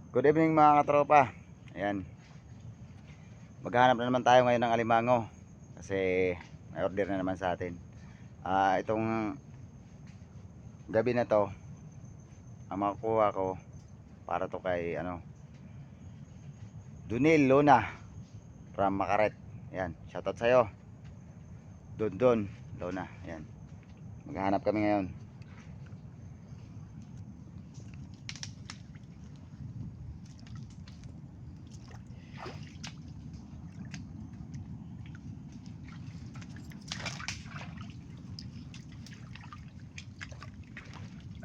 Good evening mga katropa. Ayan. Maghahanap na naman tayo ngayon ng alimango. Kasi may order na naman sa atin. Itong gabi na to, ang makukuha ko para to kay Dunil Luna from Makaret. Ayan. Shoutout sa'yo. Don Luna. Ayan. Maghahanap kami ngayon.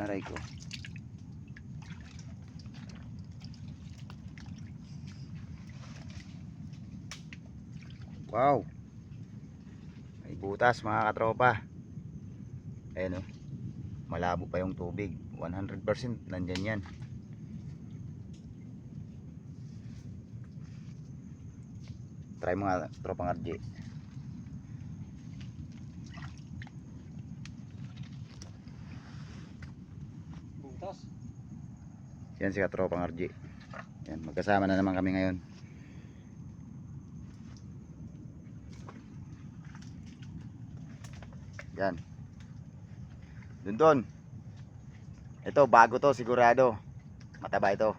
Aray ko. Wow. May butas mga katropa. Ayan o. Malabo pa yung tubig. 100% nandyan yan. Try mga tropang RJ. Butas. Yan si katropang RJ. Yan, magkasama na naman kami ngayon. Yan. Dun. Ito bago to sigurado. Mataba ito.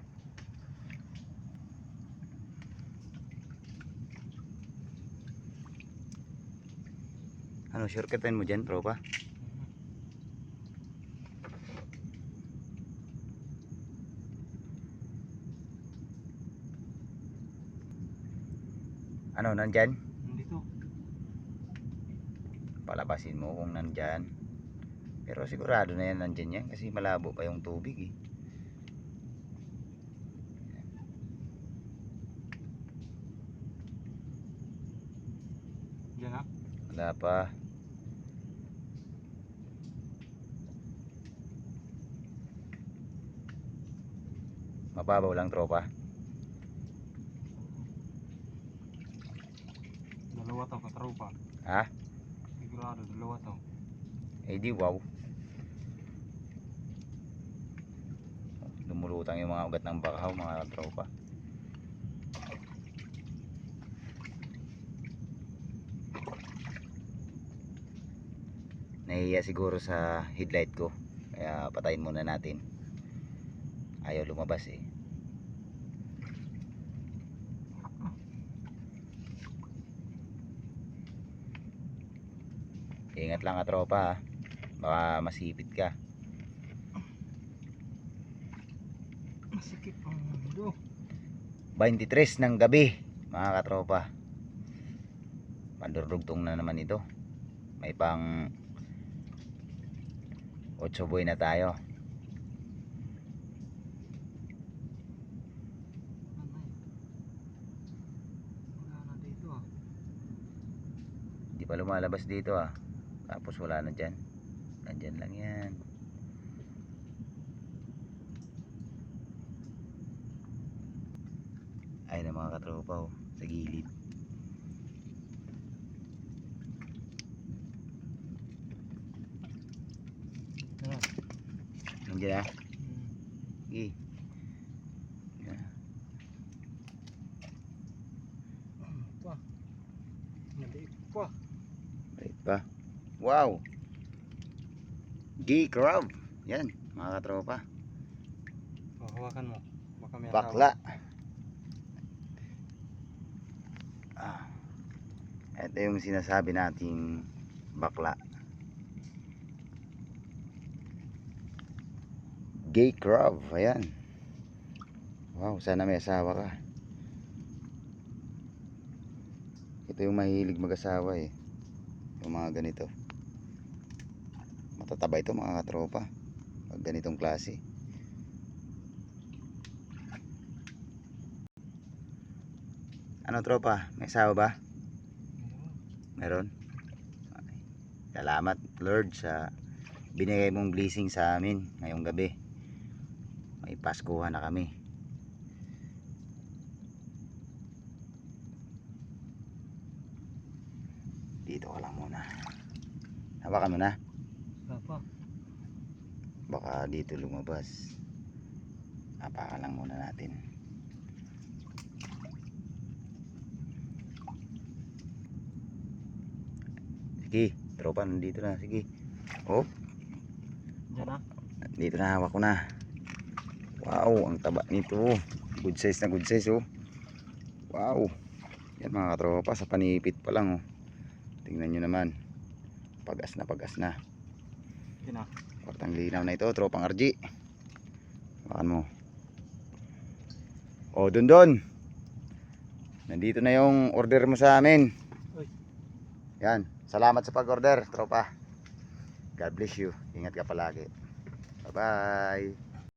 Ano, shortcutin mo dyan, tropa? Ano, nandyan? Nandito. Palabasin mo kung nandyan. Pero sigurado na yan nandyan yan kasi malabo pa yung tubig eh. Diyan ha? Wala pa. Mababaw lang, tropa. Dalawa to katropa. Ha? Sigurado dalawa to. Eh di wow. Lumulutang yung mga ugat ng bakaw mga tropa. Nahihiya siguro sa headlight ko. Kaya patayin muna natin. Ayaw lumabas eh. Ingat lang ka tropa ha. Baka masipit ka. Masikip ang mundo. 23 ng gabi mga katropa. Pandurugtong na naman ito. May pang 8 buhay na tayo. Wala na dito ah. Hindi pa lumalabas dito ah. Tapos wala na dyan. Nandyan lang yan. Ay na mga katropa oh. Sa gilid. Nandiyan ah. Sige. Pa. Maliit pa. Right pa. Wow. G-crab. Yan mga katropa. Oh, hawakan mo. Baka may Bakla. Ito yung sinasabi nating bakla. Gay crab. Ayan. Wow, sana may asawa ka. Ito yung mahilig mag-asawa eh. Yung mga ganito. Matataba ito mga katropa. Pag ganitong klase. Ano tropa? May asawa ba? Meron? Okay. Salamat Lord sa binigay mong blessing sa amin ngayong gabi. May Paskuhan na kami. Dito ka lang muna. Hawakan mo na. Apa? Baka dito lumabas. Hawakan lang muna natin. Sige, tropa, nandito na. Sige. Oh, Diyan na. dito na, hawak ko na. Wow, ang taba nito. Good size na good size, oh. Wow. Yan mga katropa, sa panipit pa lang, oh. Tingnan nyo naman. Pagas na, pagas na. Diyan na. Kwartang linaw na ito, tropang RG. Hawakan mo. Oh, dun. Nandito na yung order mo sa amin. Uy. Yan. Salamat sa pag-order, tropa. God bless you. Ingat ka palagi. Bye-bye.